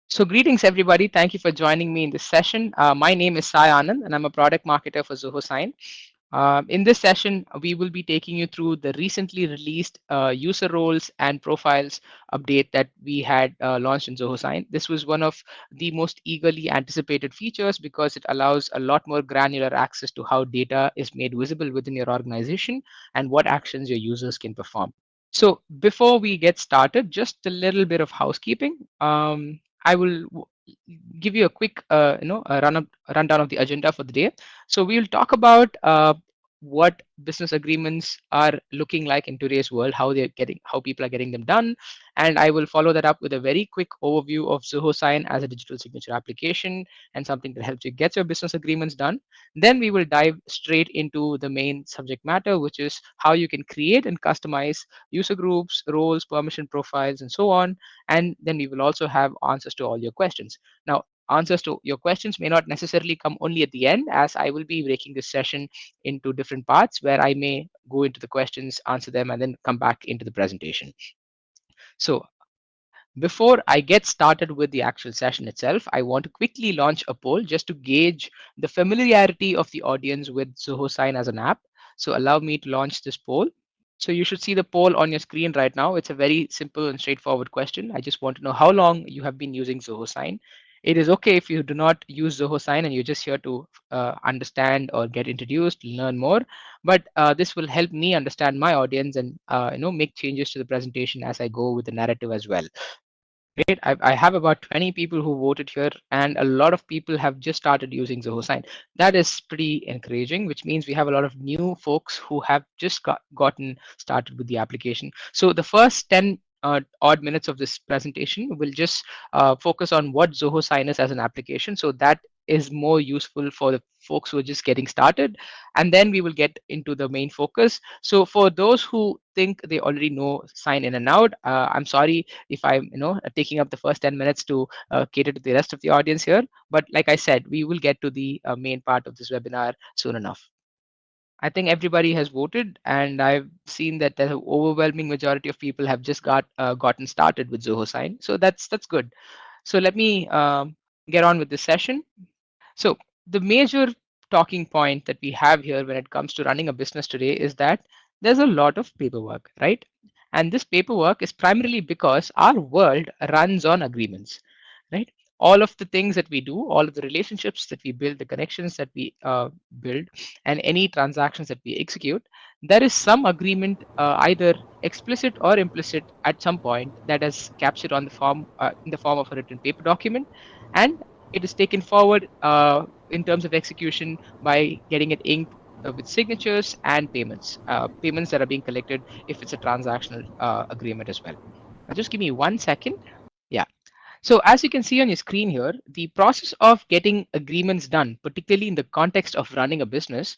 So greetings everybody. Thank you for joining me in this session. My name is Sai Anand and I'm a product marketer for Zoho Sign. In this session, we will be taking you through the recently released user roles and profiles update that we had launched in Zoho Sign. This was one of the most eagerly anticipated features because it allows a lot more granular access to how data is made visible within your organization and what actions your users can perform. So before we get started, just a little bit of housekeeping. I will give you a quick, rundown of the agenda for the day. So we will talk about what business agreements are looking like in today's world, how people are getting them done, and I will follow that up with a very quick overview of Zoho Sign as a digital signature application and something that helps you get your business agreements done. Then we will dive straight into the main subject matter, which is how you can create and customize user groups, roles, permission profiles, and so on. And then we will also have answers to all your questions. Now, answers to your questions may not necessarily come only at the end, as I will be breaking this session into different parts where I may go into the questions, answer them, and then come back into the presentation. So before I get started with the actual session itself, I want to quickly launch a poll just to gauge the familiarity of the audience with Zoho Sign as an app. So allow me to launch this poll. So you should see the poll on your screen right now. It's a very simple and straightforward question. I just want to know how long you have been using Zoho Sign. It is okay if you do not use Zoho Sign and you're just here to understand or get introduced, learn more. But this will help me understand my audience and make changes to the presentation as I go with the narrative as well. Great. I have about 20 people who voted here, and a lot of people have just started using Zoho Sign. That is pretty encouraging, which means we have a lot of new folks who have just gotten started with the application. So the first 10 odd minutes of this presentation will just focus on what Zoho Sign is as an application. So that is more useful for the folks who are just getting started. And then we will get into the main focus. So for those who think they already know Sign in and out, I'm sorry if I'm taking up the first 10 minutes to cater to the rest of the audience here. But like I said, we will get to the main part of this webinar soon enough. I think everybody has voted, and I've seen that the overwhelming majority of people have just gotten started with Zoho Sign. So that's good. So let me get on with this session. So the major talking point that we have here when it comes to running a business today is that there's a lot of paperwork, right? And this paperwork is primarily because our world runs on agreements, right? All of the things that we do, all of the relationships that we build, the connections that we build, and any transactions that we execute, there is some agreement, either explicit or implicit, at some point that is captured on the form in the form of a written paper document, and it is taken forward in terms of execution by getting it inked with signatures and payments that are being collected if it's a transactional agreement as well. Now, just give me 1 second. Yeah. So as you can see on your screen here, the process of getting agreements done, particularly in the context of running a business,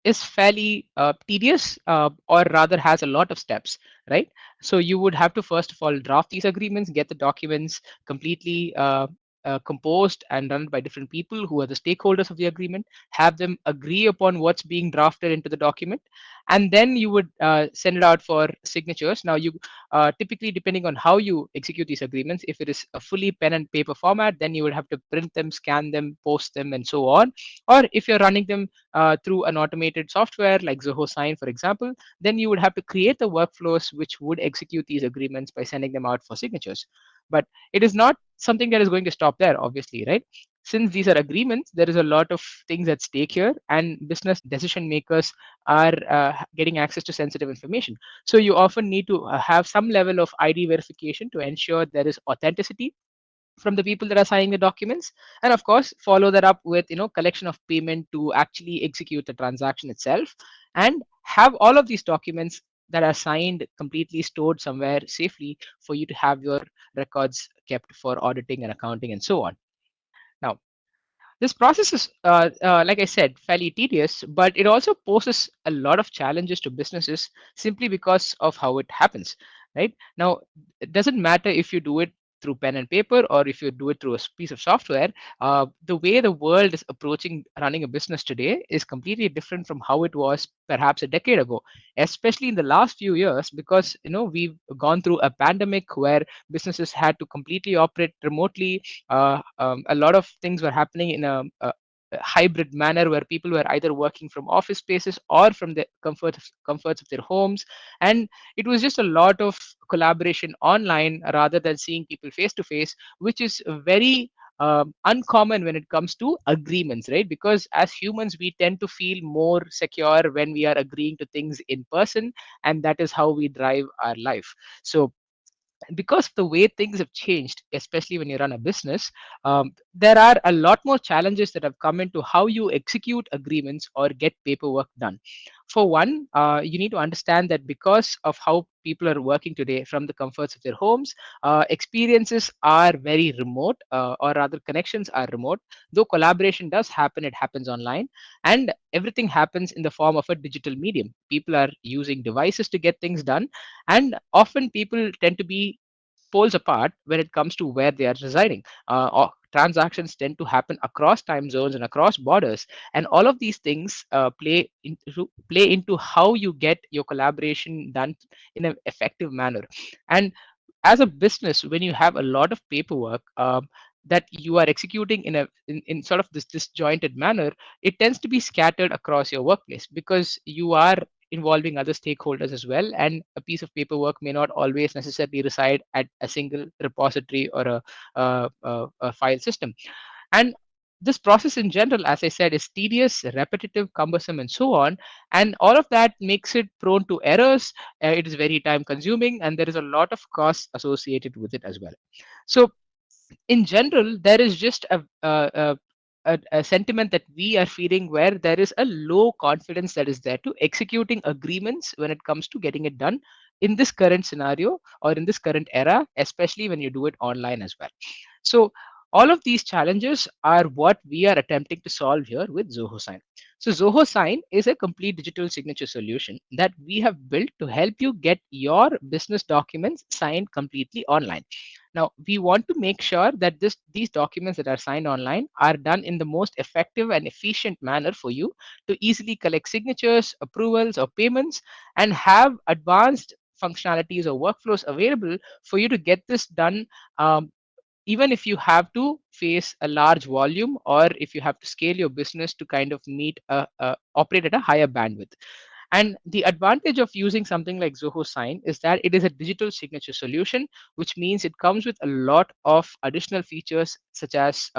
is fairly tedious, or rather has a lot of steps, right? So you would have to first of all draft these agreements, get the documents completely composed and run by different people who are the stakeholders of the agreement, have them agree upon what's being drafted into the document, and then you would send it out for signatures. Now, you typically, depending on how you execute these agreements, if it is a fully pen and paper format, then you would have to print them, scan them, post them, and so on. Or if you're running them through an automated software like Zoho Sign, for example, then you would have to create the workflows which would execute these agreements by sending them out for signatures. But it is not something that is going to stop there, obviously, right? Since these are agreements, there is a lot of things at stake here, and business decision makers are getting access to sensitive information. So you often need to have some level of ID verification to ensure there is authenticity from the people that are signing the documents, and of course follow that up with collection of payment to actually execute the transaction itself, and have all of these documents that are signed completely stored somewhere safely for you to have your records kept for auditing and accounting and so on. Now, this process is, like I said, fairly tedious, but it also poses a lot of challenges to businesses simply because of how it happens. Right now, it doesn't matter if you do it through pen and paper, or if you do it through a piece of software, the way the world is approaching running a business today is completely different from how it was perhaps a decade ago, especially in the last few years, because we've gone through a pandemic where businesses had to completely operate remotely. A lot of things were happening in a hybrid manner where people were either working from office spaces or from the comforts of their homes, and it was just a lot of collaboration online rather than seeing people face to face, which is very uncommon when it comes to agreements, right? Because as humans, we tend to feel more secure when we are agreeing to things in person, and that is how we drive our life. So because of the way things have changed, especially when you run a business, there are a lot more challenges that have come into how you execute agreements or get paperwork done. For one, you need to understand that because of how people are working today from the comforts of their homes, experiences are very remote, or rather, connections are remote. Though collaboration does happen, it happens online, and everything happens in the form of a digital medium. People are using devices to get things done, and often people tend to be poles apart when it comes to where they are residing. Or transactions tend to happen across time zones and across borders, and all of these things play into how you get your collaboration done in an effective manner. And as a business, when you have a lot of paperwork that you are executing in sort of this disjointed manner, it tends to be scattered across your workplace because you are involving other stakeholders as well, and a piece of paperwork may not always necessarily reside at a single repository or a file system. And this process in general, as I said, is tedious, repetitive, cumbersome, and so on. And all of that makes it prone to errors. It is very time consuming, and there is a lot of costs associated with it as well. So in general, there is just a sentiment that we are feeling where there is a low confidence that is there to executing agreements when it comes to getting it done in this current scenario or in this current era, especially when you do it online as well. So all of these challenges are what we are attempting to solve here with Zoho Sign. So Zoho Sign is a complete digital signature solution that we have built to help you get your business documents signed completely online. Now, we want to make sure that these documents that are signed online are done in the most effective and efficient manner for you to easily collect signatures, approvals, or payments, and have advanced functionalities or workflows available for you to get this done, um, even if you have to face a large volume or if you have to scale your business to kind of operate at a higher bandwidth. And the advantage of using something like Zoho Sign is that it is a digital signature solution, which means it comes with a lot of additional features such as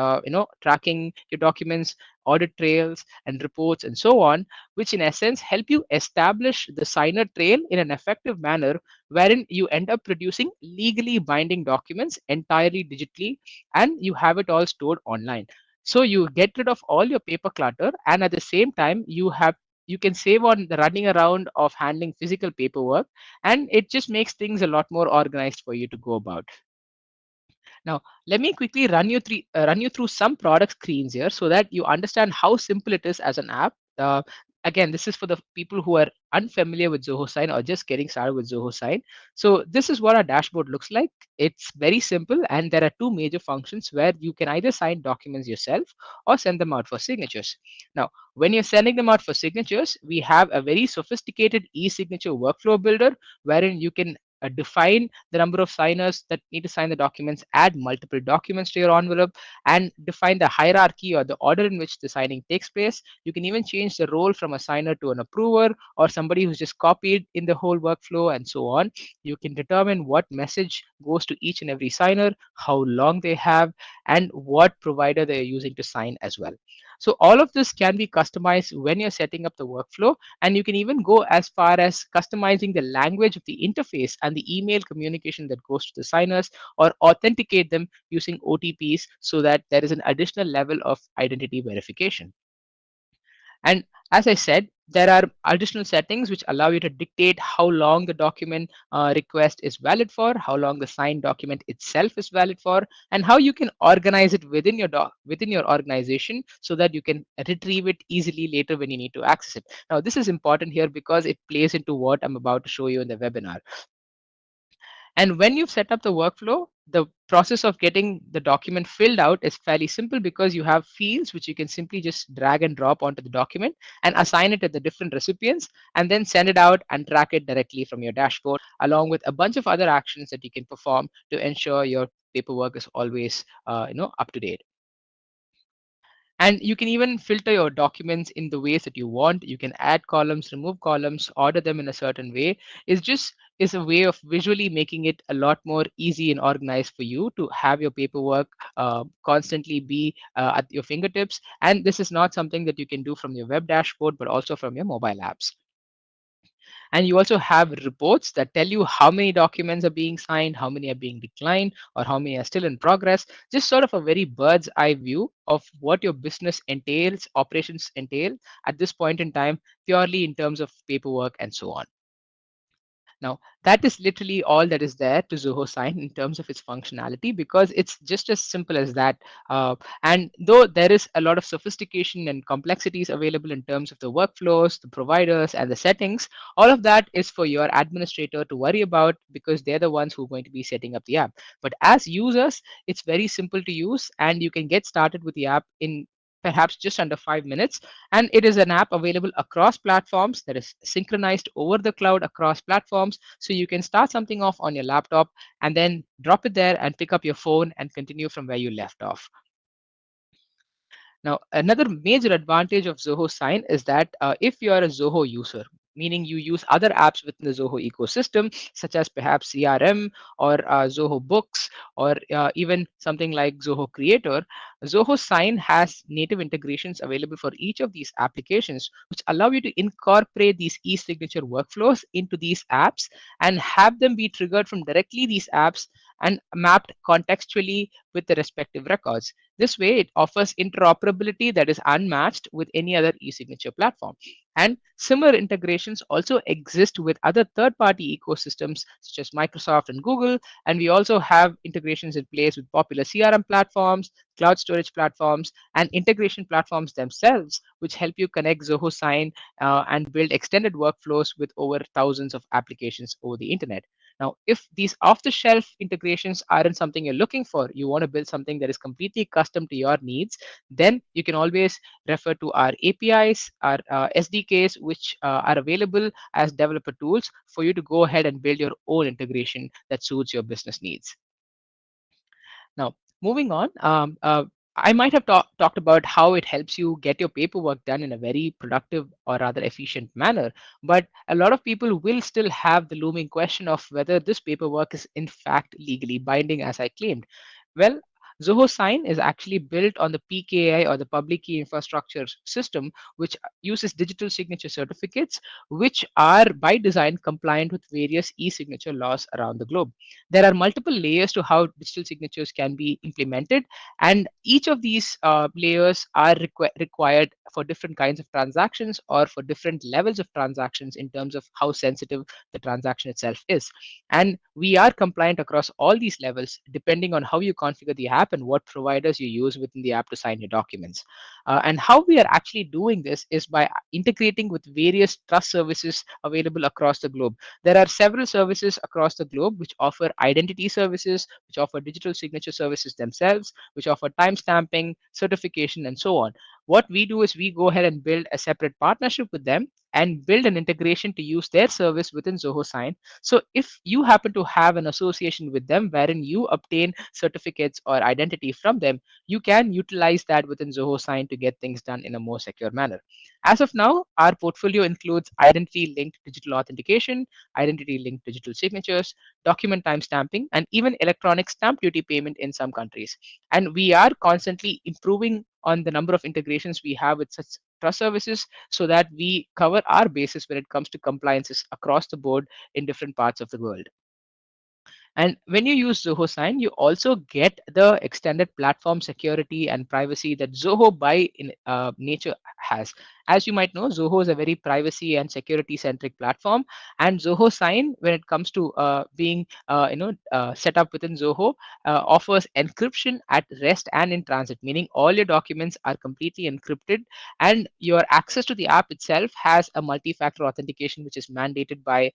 tracking your documents, audit trails, and reports, and so on, which in essence help you establish the signer trail in an effective manner, wherein you end up producing legally binding documents entirely digitally, and you have it all stored online. So you get rid of all your paper clutter, and at the same time, you can save on the running around of handling physical paperwork, and it just makes things a lot more organized for you to go about. Now, let me quickly run you through some product screens here so that you understand how simple it is as an app. Again, this is for the people who are unfamiliar with Zoho Sign or just getting started with Zoho Sign. So this is what our dashboard looks like. It's very simple, and there are two major functions where you can either sign documents yourself or send them out for signatures. Now, when you're sending them out for signatures, we have a very sophisticated e-signature workflow builder wherein you can define the number of signers that need to sign the documents, add multiple documents to your envelope, and define the hierarchy or the order in which the signing takes place. You can even change the role from a signer to an approver or somebody who's just copied in the whole workflow, and so on. You can determine what message goes to each and every signer, how long they have, and what provider they're using to sign as well. So all of this can be customized when you're setting up the workflow, and you can even go as far as customizing the language of the interface and the email communication that goes to the signers, or authenticate them using OTPs so that there is an additional level of identity verification. And as I said, there are additional settings which allow you to dictate how long the document request is valid for, how long the signed document itself is valid for, and how you can organize it within your organization so that you can retrieve it easily later when you need to access it. Now, this is important here because it plays into what I'm about to show you in the webinar. And when you've set up the workflow, the process of getting the document filled out is fairly simple because you have fields which you can simply just drag and drop onto the document and assign it to the different recipients and then send it out and track it directly from your dashboard, along with a bunch of other actions that you can perform to ensure your paperwork is always up to date. And you can even filter your documents in the ways that you want. You can add columns, remove columns, order them in a certain way. It's just is a way of visually making it a lot more easy and organized for you to have your paperwork constantly be at your fingertips. And this is not something that you can do from your web dashboard, but also from your mobile apps. And you also have reports that tell you how many documents are being signed, how many are being declined, or how many are still in progress. Just sort of a very bird's eye view of what your business entails, operations entail at this point in time, purely in terms of paperwork and so on. Now, that is literally all that is there to Zoho Sign in terms of its functionality because it's just as simple as that. And though there is a lot of sophistication and complexities available in terms of the workflows, the providers, and the settings, all of that is for your administrator to worry about because they're the ones who are going to be setting up the app. But as users, it's very simple to use, and you can get started with the app in perhaps just under 5 minutes. And it is an app available across platforms that is synchronized over the cloud across platforms. So you can start something off on your laptop and then drop it there and pick up your phone and continue from where you left off. Now, another major advantage of Zoho Sign is that if you are a Zoho user, meaning you use other apps within the Zoho ecosystem, such as perhaps CRM or Zoho Books, or even something like Zoho Creator, Zoho Sign has native integrations available for each of these applications, which allow you to incorporate these e-signature workflows into these apps and have them be triggered from directly these apps and mapped contextually with the respective records. This way, it offers interoperability that is unmatched with any other e-signature platform. And similar integrations also exist with other third-party ecosystems such as Microsoft and Google. And we also have integrations in place with popular CRM platforms, cloud storage platforms, and integration platforms themselves, which help you connect Zoho Sign and build extended workflows with over thousands of applications over the internet. Now, if these off-the-shelf integrations aren't something you're looking for, you want to build something that is completely custom to your needs, then you can always refer to our APIs, our SDKs, which are available as developer tools for you to go ahead and build your own integration that suits your business needs. Now, moving on, I might have talked about how it helps you get your paperwork done in a very productive or rather efficient manner, but a lot of people will still have the looming question of whether this paperwork is in fact legally binding as I claimed. Well, Zoho Sign is actually built on the PKI or the public key infrastructure system, which uses digital signature certificates, which are by design compliant with various e signature laws around the globe. There are multiple layers to how digital signatures can be implemented, and each of these layers are required for different kinds of transactions or for different levels of transactions in terms of how sensitive the transaction itself is. And we are compliant across all these levels depending on how you configure the app and what providers you use within the app to sign your documents. And how we are actually doing this is by integrating with various trust services available across the globe. There are several services across the globe which offer identity services, which offer digital signature services themselves, which offer timestamping, certification, and so on. What we do is we go ahead and build a separate partnership with them and build an integration to use their service within Zoho Sign. So if you happen to have an association with them wherein you obtain certificates or identity from them, you can utilize that within Zoho Sign to get things done in a more secure manner. As of now, our portfolio includes identity linked digital authentication, identity linked digital signatures, document timestamping, and even electronic stamp duty payment in some countries. And we are constantly improving on the number of integrations we have with such trust services so that we cover our basis when it comes to compliances across the board in different parts of the world. And when you use Zoho Sign, you also get the extended platform security and privacy that Zoho by in, nature has. As you might know, Zoho is a very privacy and security centric platform, and Zoho Sign, when it comes to being set up within Zoho, offers encryption at rest and in transit, meaning all your documents are completely encrypted, and your access to the app itself has a multi-factor authentication which is mandated by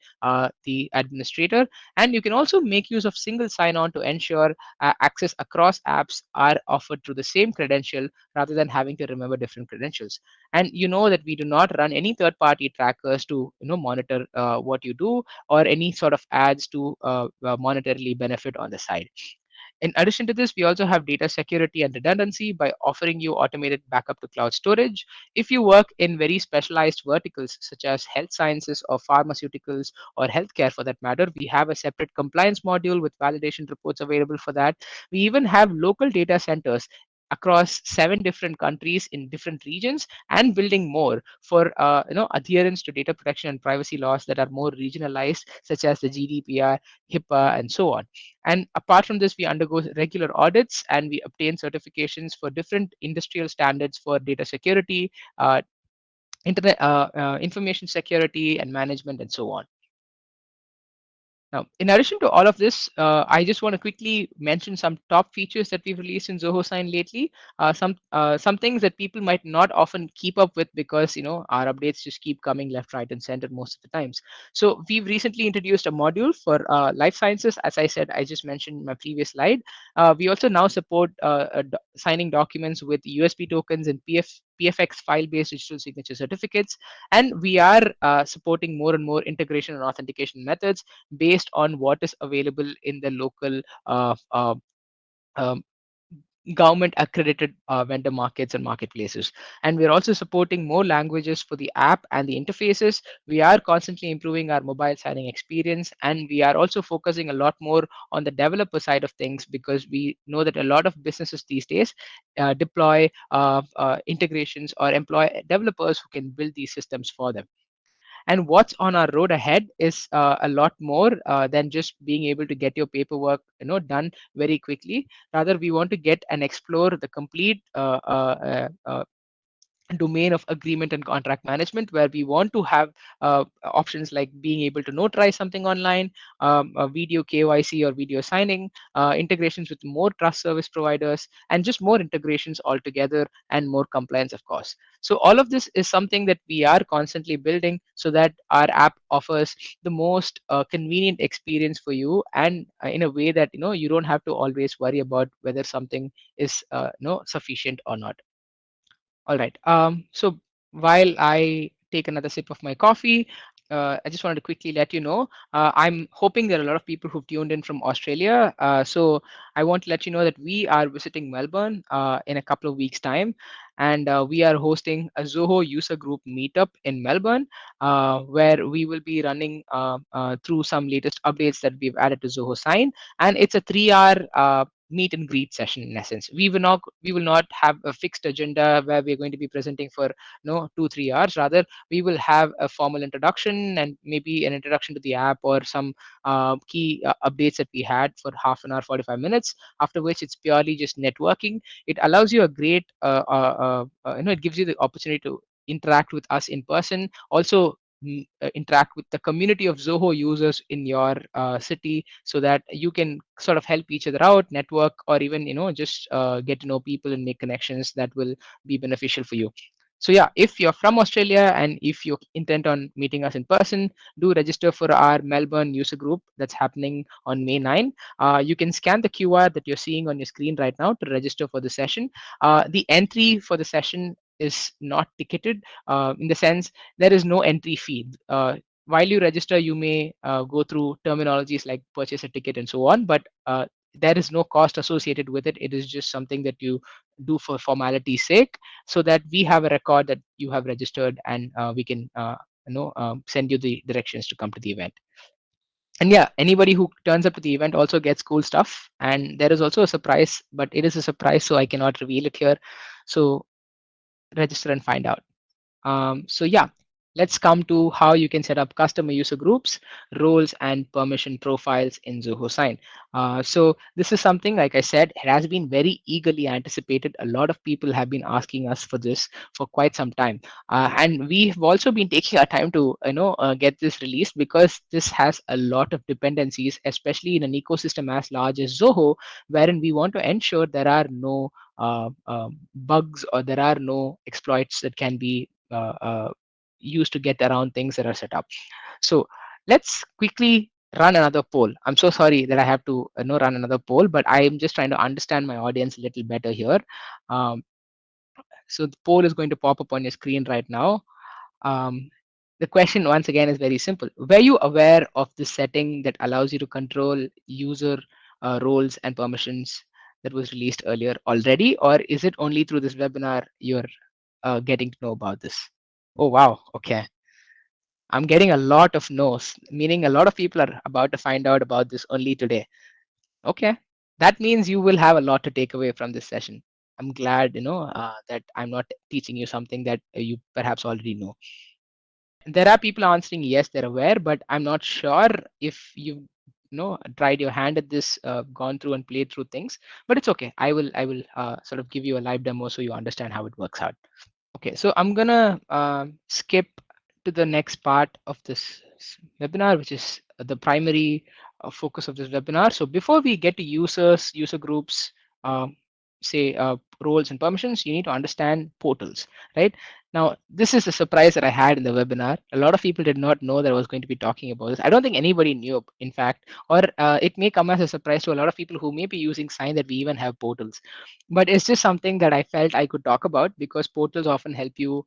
the administrator, and you can also make make use of single sign-on to ensure access across apps are offered through the same credential rather than having to remember different credentials. And you know that we do not run any third-party trackers to monitor what you do, or any sort of ads to monetarily benefit on the side. In addition to this, we also have data security and redundancy by offering you automated backup to cloud storage. If you work in very specialized verticals such as health sciences or pharmaceuticals or healthcare for that matter, we have a separate compliance module with validation reports available for that. We even have local data centers across 7 different countries in different regions, and building more for adherence to data protection and privacy laws that are more regionalized, such as the GDPR, HIPAA, and so on. And apart from this, we undergo regular audits and we obtain certifications for different industrial standards for data security, uh, information security, and management, and so on. Now, in addition to all of this, I just want to quickly mention some top features that we've released in Zoho Sign lately. Some things that people might not often keep up with because our updates just keep coming left, right, and center most of the times. So we've recently introduced a module for life sciences. As I said, I just mentioned in my previous slide. We also now support signing documents with USB tokens and PFX file-based digital signature certificates, and we are supporting more and more integration and authentication methods based on what is available in the local um, government accredited vendor markets and marketplaces. And we're also supporting more languages for the app and the interfaces. We are constantly improving our mobile signing experience, and we are also focusing a lot more on the developer side of things, because we know that a lot of businesses these days deploy integrations or employ developers who can build these systems for them. And what's on our road ahead is a lot more than just being able to get your paperwork done very quickly. Rather, we want to get and explore the complete domain of agreement and contract management, where we want to have options like being able to notarize something online, a video KYC or video signing, integrations with more trust service providers, and just more integrations altogether, and more compliance, of course. So all of this is something that we are constantly building so that our app offers the most convenient experience for you, and in a way that you don't have to always worry about whether something is sufficient or not. All right. So while I take another sip of my coffee, I just wanted to quickly let you know, I'm hoping there are a lot of people who've tuned in from Australia. So I want to let you know that we are visiting Melbourne in a couple of weeks' time. And we are hosting a Zoho user group meetup in Melbourne, where we will be running through some latest updates that we've added to Zoho Sign. And it's a 3 hour meet and greet session in essence. We will not have a fixed agenda where we're going to be presenting for 2-3 hours. Rather, we will have a formal introduction and maybe an introduction to the app, or some key updates that we had for half an hour, 45 minutes, after which it's purely just networking. It allows you a great it gives you the opportunity to interact with us in person, also interact with the community of Zoho users in your city, so that you can sort of help each other out, network, or even just get to know people and make connections that will be beneficial for you. So yeah, if you're from Australia and if you intend on meeting us in person, do register for our Melbourne user group that's happening on May 9. You can scan the QR that you're seeing on your screen right now to register for the session. The entry for the session is not ticketed, in the sense there is no entry fee. While you register, you may go through terminologies like purchase a ticket and so on, but there is no cost associated with it. It is just something that you do for formality's sake, so that we have a record that you have registered, and we can send you the directions to come to the event. And yeah, anybody who turns up to the event also gets cool stuff, and there is also a surprise, but it is a surprise, so I cannot reveal it here. So register and find out. So yeah, let's come to how you can set up customer user groups, roles, and permission profiles in Zoho Sign. So this is something, like I said, it has been very eagerly anticipated. A lot of people have been asking us for this for quite some time, and we have also been taking our time to get this released, because this has a lot of dependencies, especially in an ecosystem as large as Zoho, wherein we want to ensure there are no bugs, or there are no exploits that can be used to get around things that are set up. So let's quickly run another poll. I'm so sorry that I have to run another poll, but I am just trying to understand my audience a little better here. Um, so the poll is going to pop up on your screen right now. Um, the question once again is very simple. Were you aware of the setting that allows you to control user roles and permissions that was released earlier already, or is it only through this webinar you're getting to know about this? Oh wow, okay. I'm getting a lot of no's, meaning a lot of people are about to find out about this only today. Okay, that means you will have a lot to take away from this session. I'm glad, that I'm not teaching you something that you perhaps already know. There are people answering yes, they're aware, but I'm not sure if you've tried your hand at this, gone through and played through things. But it's okay. I will sort of give you a live demo so you understand how it works out. Okay, so I'm gonna skip to the next part of this webinar, which is the primary focus of this webinar. So before we get to users, user groups, um, say roles and permissions, you need to understand portals, right? Now, this is a surprise that I had in the webinar. A lot of people did not know that I was going to be talking about this. I don't think anybody knew, in fact, or it may come as a surprise to a lot of people who may be using Sign that we even have portals. But it's just something that I felt I could talk about because portals often help you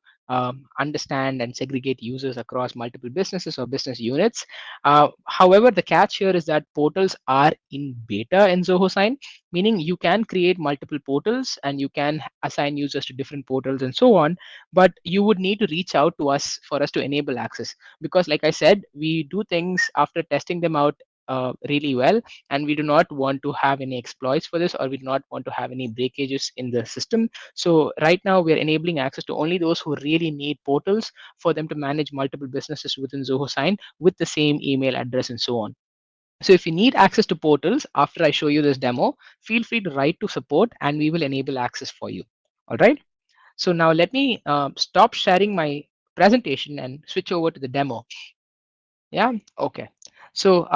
understand and segregate users across multiple businesses or business units. However, the catch here is that portals are in beta in Zoho Sign, meaning you can create multiple portals and you can assign users to different portals and so on. But you would need to reach out to us for us to enable access because, like I said, we do things after testing them out really well, and we do not want to have any exploits for this, or we do not want to have any breakages in the system. So right now we are enabling access to only those who really need portals for them to manage multiple businesses within Zoho Sign with the same email address and so on. So if you need access to portals after I show you this demo, feel free to write to support and we will enable access for you. All right. So now let me stop sharing my presentation and switch over to the demo. Yeah, okay. So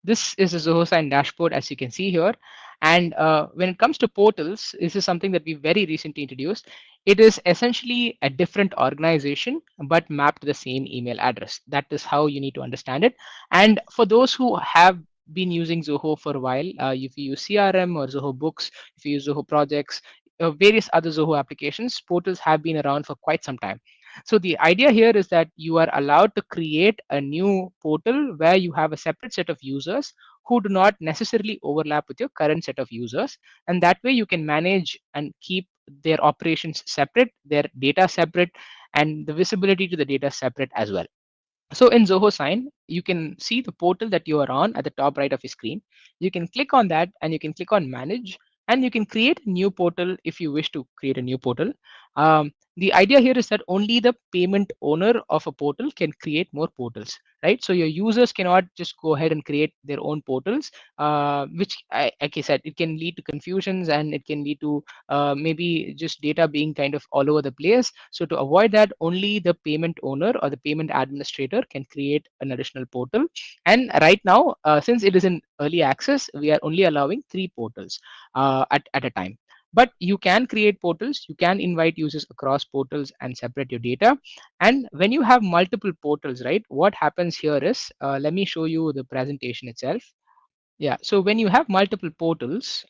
this is a Zoho Sign dashboard, as you can see here. And when it comes to portals, this is something that we very recently introduced. It is essentially a different organization, but mapped to the same email address. That is how you need to understand it. And for those who have been using Zoho for a while, if you use CRM or Zoho Books, if you use Zoho Projects, various other Zoho applications, portals have been around for quite some time. So the idea here is that you are allowed to create a new portal where you have a separate set of users who do not necessarily overlap with your current set of users. And that way you can manage and keep their operations separate, their data separate, and the visibility to the data separate as well. So in Zoho Sign, you can see the portal that you are on at the top right of your screen. You can click on that and you can click on manage, and you can create a new portal if you wish to create a new portal. The idea here is that only the payment owner of a portal can create more portals, right? So your users cannot just go ahead and create their own portals, which, like I said, it can lead to confusions and it can lead to maybe just data being kind of all over the place. So to avoid that, only the payment owner or the payment administrator can create an additional portal. And right now, since it is in early access, we are only allowing 3 portals at a time. But you can create portals, you can invite users across portals and separate your data. And when you have multiple portals, right, what happens here is, let me show you the presentation itself. Yeah, so when you have multiple portals,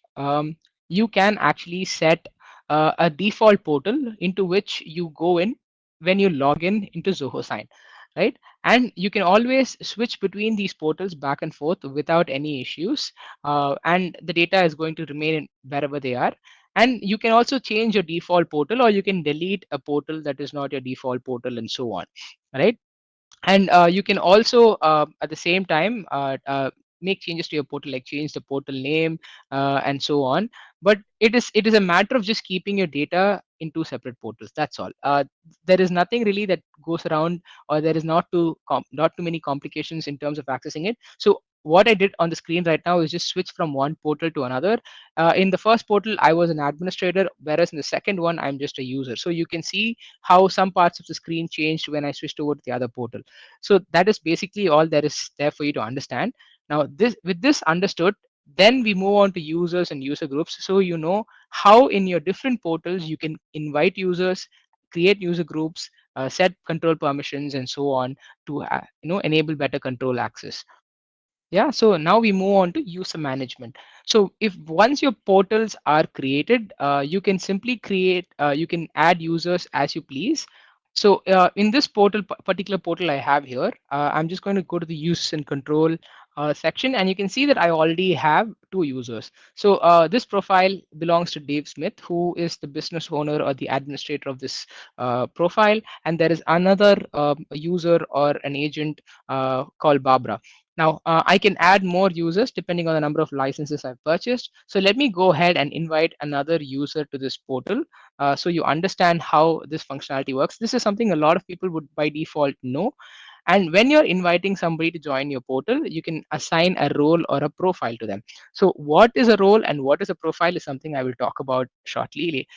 you can actually set a default portal into which you go in when you log in into Zoho Sign, right? And you can always switch between these portals back and forth without any issues, and the data is going to remain wherever they are. And you can also change your default portal, or you can delete a portal that is not your default portal, and so on, right? And you can also at the same time make changes to your portal, like change the portal name and so on. But it is a matter of just keeping your data in 2 separate portals. That's all. There is nothing really that goes around, or there is not too many complications in terms of accessing it. So what I did on the screen right now is just switch from one portal to another. In the first portal I was an administrator, whereas in the second one I'm just a user. So you can see how some parts of the screen changed when I switched over to the other portal. So that is basically all there is there for you to understand. Now, with this understood, then we move on to users and user groups. So you know how in your different portals you can invite users, create user groups, set control permissions, and so on to enable better control access. Yeah, so now we move on to user management. So if once your portals are created, you can simply you can add users as you please. So in this particular portal I have here, I'm just going to go to the use and control section, and you can see that I already have two users. So this profile belongs to Dave Smith, who is the business owner or the administrator of this profile, and there is another user or an agent called Barbara. Now, I can add more users depending on the number of licenses I've purchased. So let me go ahead and invite another user to this portal so you understand how this functionality works. This is something a lot of people would by default know. And when you're inviting somebody to join your portal, you can assign a role or a profile to them. So what is a role and what is a profile is something I will talk about shortly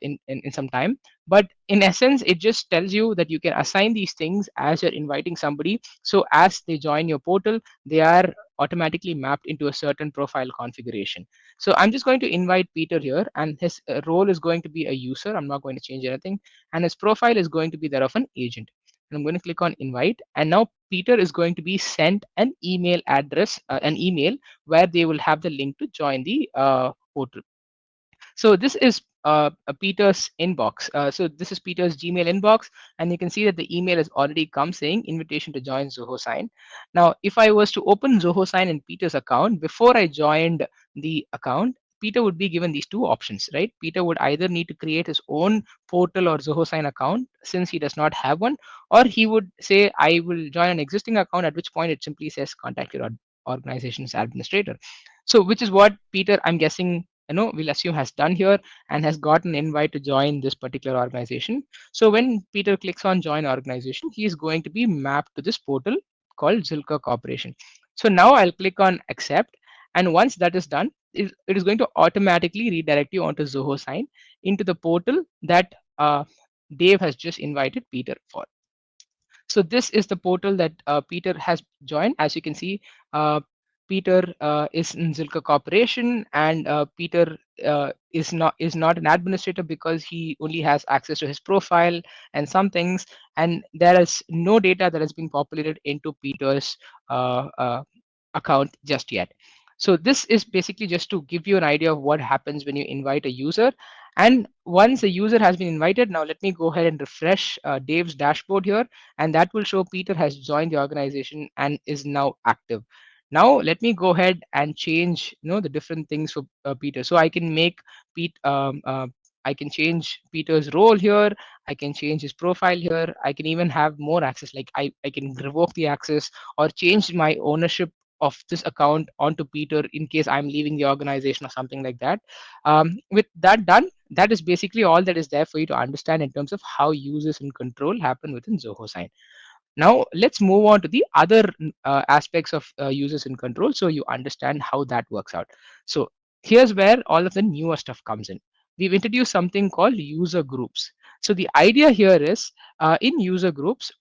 in some time. But in essence, it just tells you that you can assign these things as you're inviting somebody. So as they join your portal, they are automatically mapped into a certain profile configuration. So I'm just going to invite Peter here, and his role is going to be a user. I'm not going to change anything. And his profile is going to be that of an agent. And I'm going to click on invite. And now Peter is going to be sent an email address, an email where they will have the link to join the portal. So this is Peter's inbox. So this is Peter's Gmail inbox, and you can see that the email has already come saying invitation to join Zoho Sign. Now, if I was to open Zoho Sign in Peter's account before I joined the account, Peter would be given these two options, right? Peter would either need to create his own portal or Zoho Sign account since he does not have one, or he would say, I will join an existing account, at which point it simply says contact your organization's administrator. So, which is what Peter, I'm guessing, we'll assume has done here and has got an invite to join this particular organization. So when Peter clicks on join organization, he is going to be mapped to this portal called Zilker Corporation. So now I'll click on accept, and once that is done, it is going to automatically redirect you onto Zoho Sign into the portal that Dave has just invited Peter for. So this is the portal that Peter has joined. As you can see, Peter is in Zilka Corporation, and Peter is not an administrator because he only has access to his profile and some things, and there is no data that has been populated into Peter's account just yet. So this is basically just to give you an idea of what happens when you invite a user. And once a user has been invited, now let me go ahead and refresh Dave's dashboard here, and that will show Peter has joined the organization and is now active. Now let me go ahead and change, the different things for Peter. So I can make Pete. I can change Peter's role here. I can change his profile here. I can even have more access. Like I can revoke the access or change my ownership of this account onto Peter in case I'm leaving the organization or something like that. With that done, that is basically all that is there for you to understand in terms of how users and control happen within Zoho Sign. Now let's move on to the other aspects of users and control so you understand how that works out. So here's where all of the newer stuff comes in. We've introduced something called user groups. So the idea here is in user groups,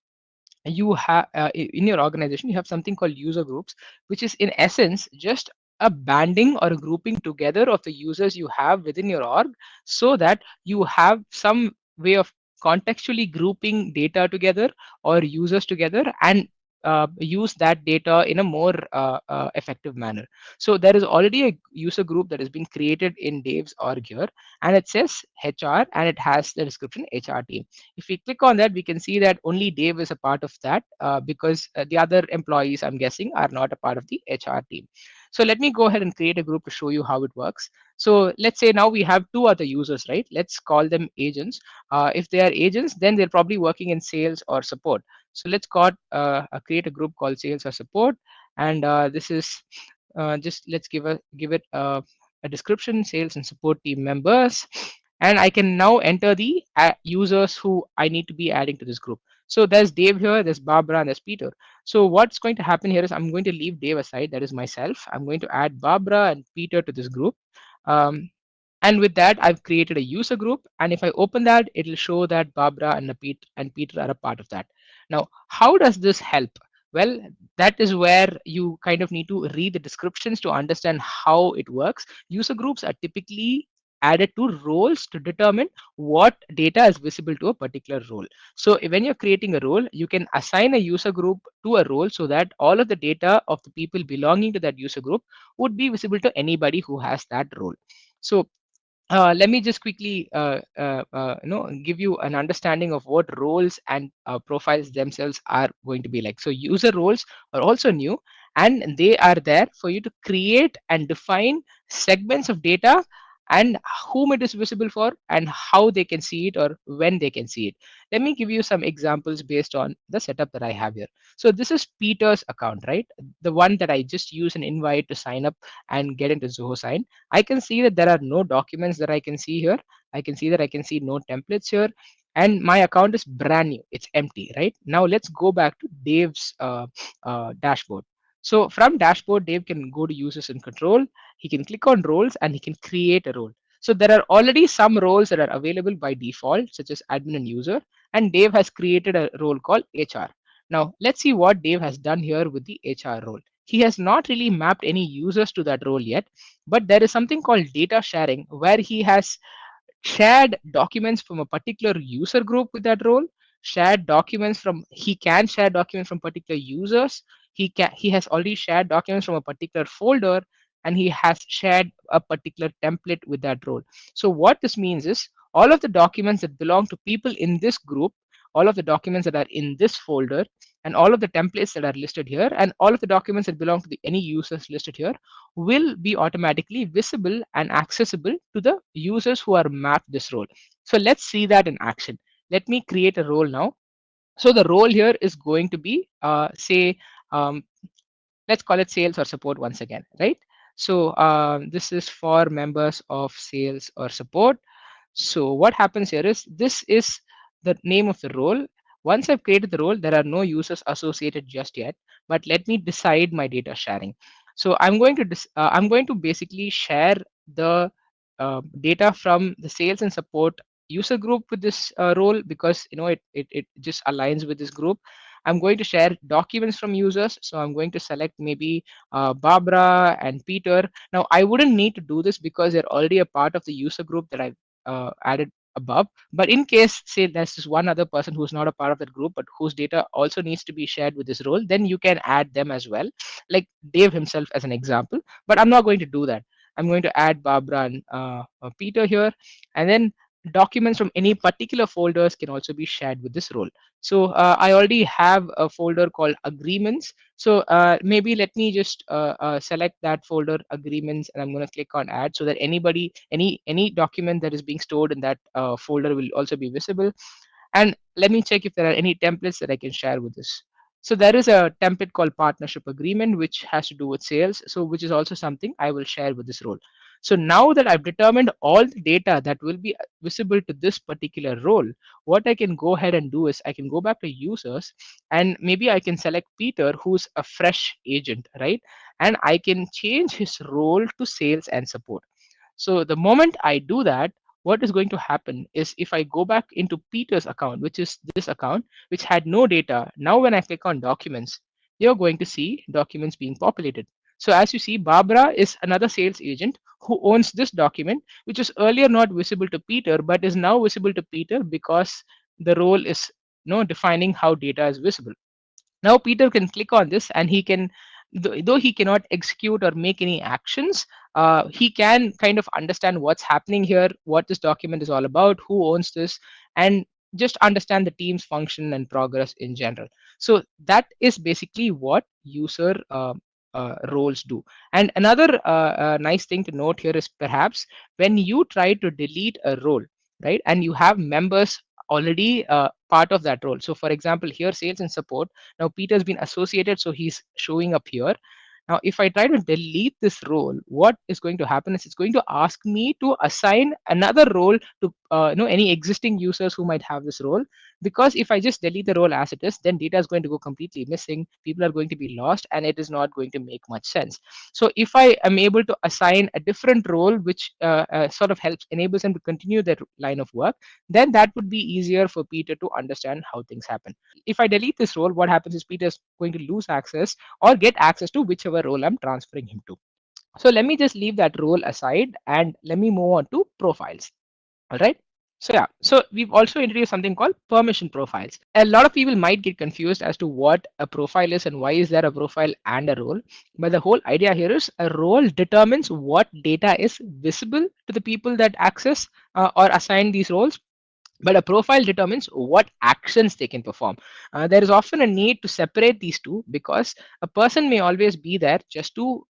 you have in your organization you have something called user groups, which is in essence just a banding or a grouping together of the users you have within your org, so that you have some way of contextually grouping data together or users together and use that data in a more effective manner. So there is already a user group that has been created in Dave's org here, and it says HR and it has the description HR team. If we click on that, we can see that only Dave is a part of that because the other employees, I'm guessing, are not a part of the HR team. So let me go ahead and create a group to show you how it works. So let's say now we have two other users, right? Let's call them agents. If they are agents, then they're probably working in sales or support. So create a group called sales or support, and this is just let's give it a description: sales and support team members, and I can now enter the users who I need to be adding to this group. So there's Dave here, there's Barbara, and there's Peter. So what's going to happen here is I'm going to leave Dave aside, that is myself. I'm going to add Barbara and Peter to this group. Um, and with that, I've created a user group. And if I open that, it'll show that Barbara and Peter are a part of that. Now, how does this help? Well, that is where you kind of need to read the descriptions to understand how it works. User groups are typically added to roles to determine what data is visible to a particular role. So when you're creating a role, you can assign a user group to a role so that all of the data of the people belonging to that user group would be visible to anybody who has that role. So let me just quickly give you an understanding of what roles and profiles themselves are going to be like. So user roles are also new, and they are there for you to create and define segments of data and whom it is visible for and how they can see it or when they can see it. Let me give you some examples based on the setup that I have here. So this is Peter's account, right? The one that I just use an invite to sign up and get into Zoho Sign. I can see that there are no documents that I can see here. I can see that I can see no templates here. And my account is brand new. It's empty, right? Now let's go back to Dave's dashboard. So from dashboard, Dave can go to users and control. He can click on roles and he can create a role. So there are already some roles that are available by default, such as admin and user. And Dave has created a role called HR. Now let's see what Dave has done here with the HR role. He has not really mapped any users to that role yet, but there is something called data sharing where he has shared documents from a particular user group with that role, shared documents from he can share documents from particular users, he has already shared documents from a particular folder, and he has shared a particular template with that role. So what this means is all of the documents that belong to people in this group, all of the documents that are in this folder, and all of the templates that are listed here, and all of the documents that belong to any users listed here will be automatically visible and accessible to the users who are mapped this role. So let's see that in action. Let me create a role now. So the role here is going to be, say, um, let's call it sales or support once again, right? So this is for members of sales or support. So what happens here is this is the name of the role. Once I've created the role, there are no users associated just yet, but let me decide my data sharing. So I'm going to basically share the data from the sales and support user group with this role because it just aligns with this group. I'm going to share documents from users. So I'm going to select maybe Barbara and Peter. Now I wouldn't need to do this because they're already a part of the user group that I've added above. But in case, say, there's just one other person who's not a part of that group, but whose data also needs to be shared with this role, then you can add them as well, like Dave himself as an example. But I'm not going to do that. I'm going to add Barbara and Peter here, and then documents from any particular folders can also be shared with this role. So I already have a folder called agreements. So maybe let me just select that folder agreements, and I'm going to click on add so that any document that is being stored in that folder will also be visible. And let me check if there are any templates that I can share with this. So there is a template called partnership agreement, which has to do with sales. So which is also something I will share with this role. So now that I've determined all the data that will be visible to this particular role, what I can go ahead and do is I can go back to users and maybe I can select Peter, who's a fresh agent, right? And I can change his role to sales and support. So the moment I do that, what is going to happen is if I go back into Peter's account, which is this account, which had no data, now when I click on documents, you're going to see documents being populated. So as you see, Barbara is another sales agent who owns this document, which was earlier not visible to Peter, but is now visible to Peter because the role is defining how data is visible. Now Peter can click on this and he can, though he cannot execute or make any actions, he can kind of understand what's happening here, what this document is all about, who owns this, and just understand the team's function and progress in general. So that is basically what user roles do. And another nice thing to note here is perhaps when you try to delete a role, right, and you have members already part of that role. So for example, here sales and support, now Peter's been associated, so he's showing up here. Now, if I try to delete this role, what is going to happen is it's going to ask me to assign another role to any existing users who might have this role. Because if I just delete the role as it is, then data is going to go completely missing. People are going to be lost, and it is not going to make much sense. So if I am able to assign a different role, which sort of helps enables them to continue their line of work, then that would be easier for Peter to understand how things happen. If I delete this role, what happens is Peter is going to lose access or get access to whichever role I'm transferring him to. So let me just leave that role aside and let me move on to profiles. All right. So yeah, so we've also introduced something called permission profiles. A lot of people might get confused as to what a profile is and why is there a profile and a role. But the whole idea here is a role determines what data is visible to the people that access or assign these roles, but a profile determines what actions they can perform. There is often a need to separate these two because a person may always be there just to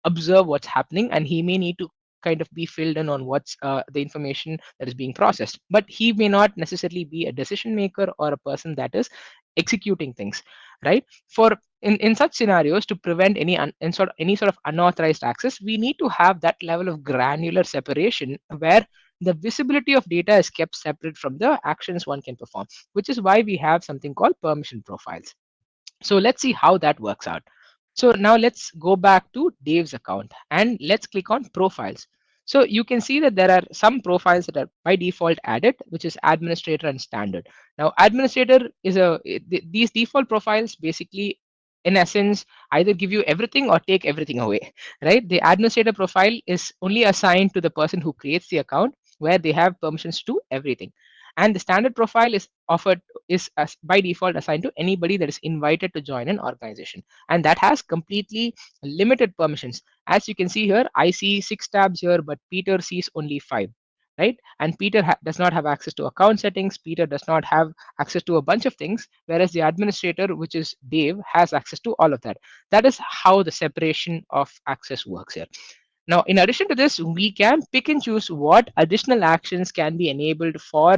observe what's happening, and he may need to kind of be filled in on what's the information that is being processed, but he may not necessarily be a decision maker or a person that is executing things, right? For in such scenarios, to prevent any sort of unauthorized access, we need to have that level of granular separation where the visibility of data is kept separate from the actions one can perform, which is why we have something called permission profiles. So let's see how that works out. So now let's go back to Dave's account and let's click on profiles. So you can see that there are some profiles that are by default added, which is administrator and standard. Now administrator is these default profiles basically in essence either give you everything or take everything away, right? The administrator profile is only assigned to the person who creates the account, where they have permissions to everything. And the standard profile is offered is as by default assigned to anybody that is invited to join an organization, and that has completely limited permissions. As you can see here, I see 6 tabs here, but Peter sees only 5, right? And Peter does not have access to account settings. Peter does not have access to a bunch of things, whereas the administrator, which is Dave, has access to all of that. That is how the separation of access works here. Now, in addition to this, we can pick and choose what additional actions can be enabled for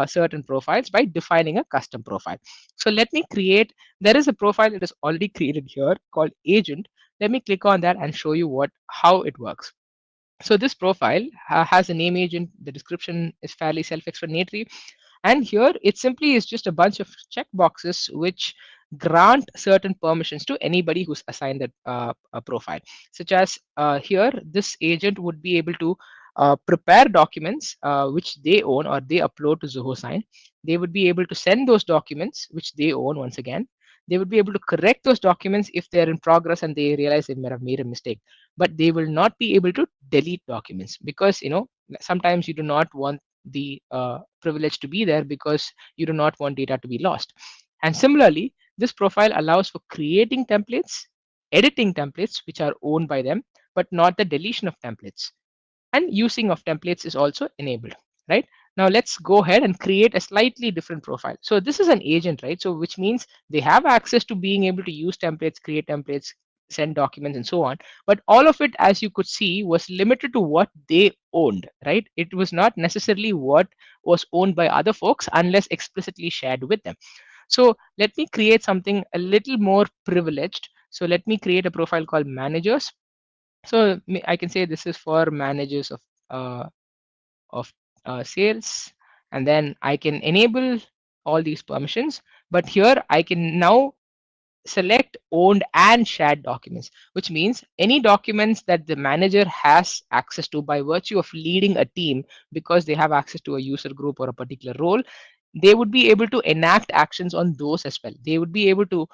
certain profiles by defining a custom profile. So let me create, there is a profile that is already created here called agent. Let me click on that and show you how it works. So this profile has a name agent. The description is fairly self-explanatory. And here it simply is just a bunch of checkboxes which grant certain permissions to anybody who's assigned that a profile. Such as here, this agent would be able to prepare documents which they own or they upload to Zoho Sign. They would be able to send those documents which they own once again. They would be able to correct those documents if they're in progress and they realize they may have made a mistake, but they will not be able to delete documents because sometimes you do not want the privilege to be there because you do not want data to be lost. And similarly, this profile allows for creating templates, editing templates which are owned by them, but not the deletion of templates, and using of templates is also enabled, right? Now let's go ahead and create a slightly different profile. So this is an agent, right? So which means they have access to being able to use templates, create templates, send documents and so on, but all of it, as you could see, was limited to what they owned, right? It was not necessarily what was owned by other folks unless explicitly shared with them. So let me create something a little more privileged. So let me create a profile called managers. So I can say this is for managers uh, of sales, and then I can enable all these permissions. But here I can now select owned and shared documents, which means any documents that the manager has access to by virtue of leading a team because they have access to a user group or a particular role, they would be able to enact actions on those as well. They would be able to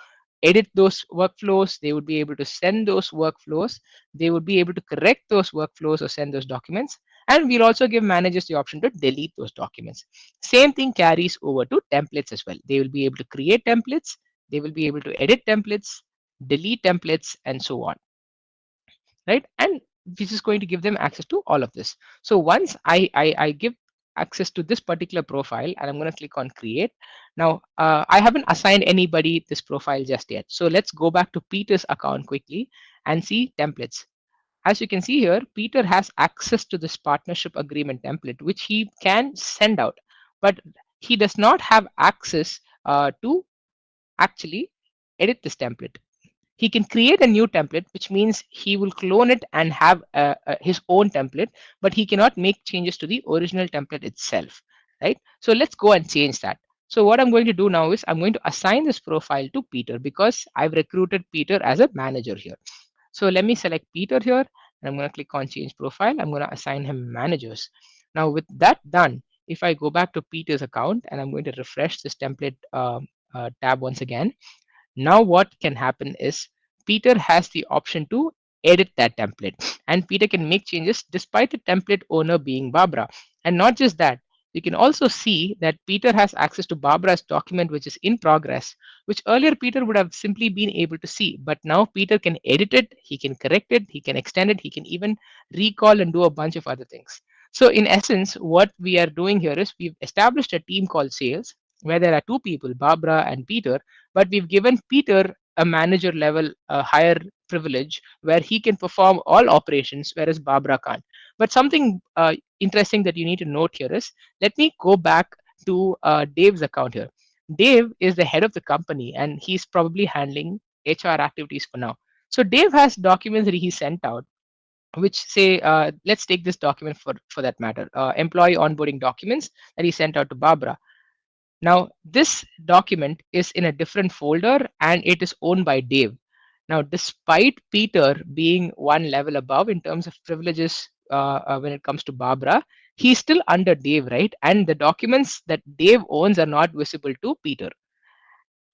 edit those workflows, they would be able to send those workflows, they would be able to correct those workflows or send those documents, and we'll also give managers the option to delete those documents. Same thing carries over to templates as well. They will be able to create templates, they will be able to edit templates, delete templates, and so on, right? And this is going to give them access to all of this. So once I give access to this particular profile, and I'm going to click on create. Now I haven't assigned anybody this profile just yet, so let's go back to Peter's account quickly and see templates. As you can see here, Peter has access to this partnership agreement template which he can send out, but he does not have access to actually edit this template. He can create a new template, which means he will clone it and have his own template, but he cannot make changes to the original template itself, right? So let's go and change that. So what I'm going to do now is I'm going to assign this profile to Peter because I've recruited Peter as a manager here. So let me select Peter here, and I'm going to click on change profile. I'm going to assign him managers. Now with that done, if I go back to Peter's account and I'm going to refresh this template tab once again, now what can happen is Peter has the option to edit that template, and Peter can make changes despite the template owner being Barbara. And not just that, you can also see that Peter has access to Barbara's document which is in progress, which earlier Peter would have simply been able to see. But now Peter can edit it, he can correct it, he can extend it, he can even recall and do a bunch of other things. So, in essence, what we are doing here is we've established a team called sales where there are two people, Barbara and Peter, but we've given Peter a manager level, a higher privilege where he can perform all operations, whereas Barbara can't. But something interesting that you need to note here is, let me go back to Dave's account here. Dave is the head of the company and he's probably handling HR activities for now. So Dave has documents that he sent out which say, let's take this document for that matter, employee onboarding documents that he sent out to Barbara. Now, this document is in a different folder and it is owned by Dave. Now, despite Peter being one level above in terms of privileges when it comes to Barbara, he's still under Dave, right? And the documents that Dave owns are not visible to Peter,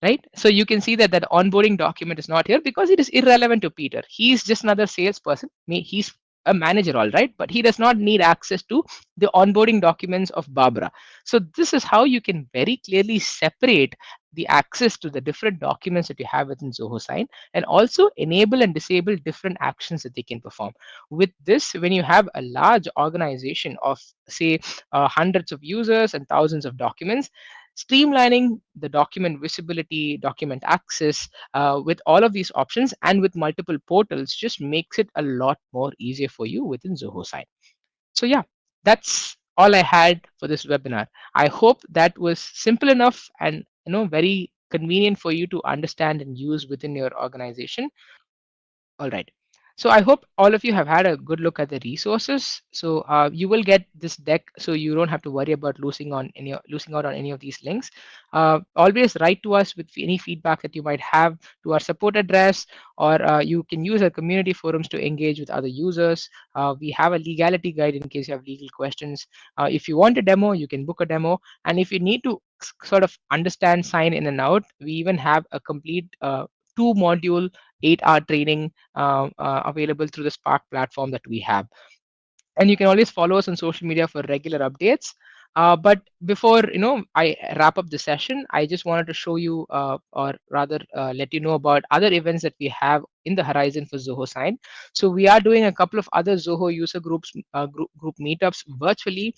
right? So you can see that that onboarding document is not here because it is irrelevant to Peter. He's just another salesperson. He's a manager, all right, but he does not need access to the onboarding documents of Barbara. So this is how you can very clearly separate the access to the different documents that you have within Zoho Sign, and also enable and disable different actions that they can perform. With this, when you have a large organization of, say, hundreds of users and thousands of documents, streamlining the document visibility, document access with all of these options and with multiple portals just makes it a lot more easier for you within Zoho Sign. So yeah, that's all I had for this webinar. I hope that was simple enough and very convenient for you to understand and use within your organization. All right. So I hope all of you have had a good look at the resources. So you will get this deck, so you don't have to worry about losing out on any of these links. Always write to us with any feedback that you might have to our support address, or you can use our community forums to engage with other users. We have a legality guide in case you have legal questions. If you want a demo, you can book a demo, and if you need to sort of understand sign in and out, we even have a complete two module 8-hour training available through the Spark platform that we have. And you can always follow us on social media for regular updates. But before I wrap up the session, I just wanted to show you, or rather, let you know about other events that we have in the horizon for Zoho Sign. So we are doing a couple of other Zoho user groups, group meetups virtually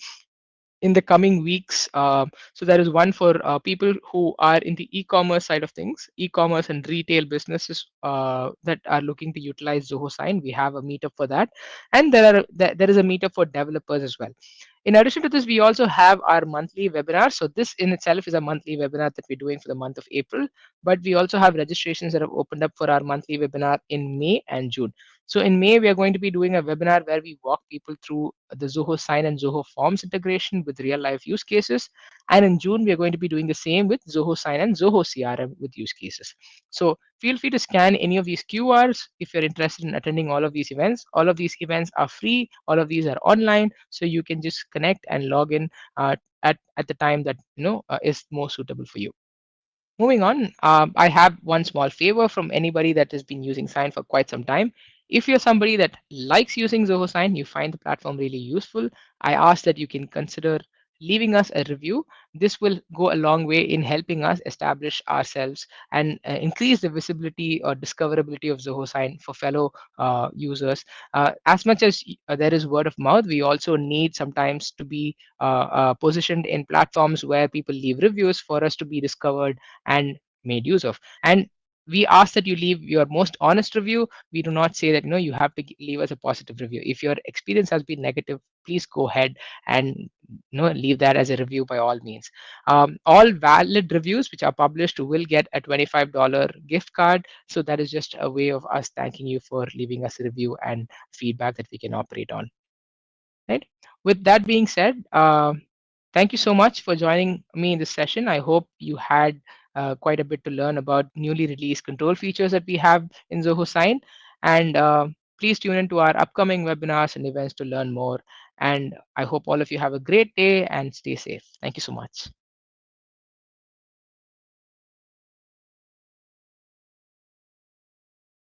in the coming weeks. So there is one for people who are in the e-commerce side of things, e-commerce and retail businesses that are looking to utilize Zoho Sign. We have a meetup for that, and there is a meetup for developers as well. In addition to this, we also have our monthly webinar. So this in itself is a monthly webinar that we're doing for the month of April, but we also have registrations that have opened up for our monthly webinar in May and June. So in May, we are going to be doing a webinar where we walk people through the Zoho Sign and Zoho Forms integration with real life use cases. And in June, we are going to be doing the same with Zoho Sign and Zoho CRM with use cases. So feel free to scan any of these QRs if you're interested in attending all of these events. All of these events are free. All of these are online. So you can just connect and log in at the time that is more suitable for you. Moving on, I have one small favor from anybody that has been using Sign for quite some time. If you're somebody that likes using Zoho Sign, you find the platform really useful, I ask that you can consider leaving us a review. This will go a long way in helping us establish ourselves and increase the visibility or discoverability of Zoho Sign for fellow users. As much as there is word of mouth, we also need sometimes to be positioned in platforms where people leave reviews for us to be discovered and made use of. And we ask that you leave your most honest review. We do not say that you have to leave us a positive review. If your experience has been negative, please go ahead and leave that as a review by all means. All valid reviews which are published will get a $25 gift card. So that is just a way of us thanking you for leaving us a review and feedback that we can operate on. Right. With that being said, thank you so much for joining me in this session. I hope you had quite a bit to learn about newly released control features that we have in Zoho Sign. And please tune into our upcoming webinars and events to learn more. And I hope all of you have a great day and stay safe. Thank you so much.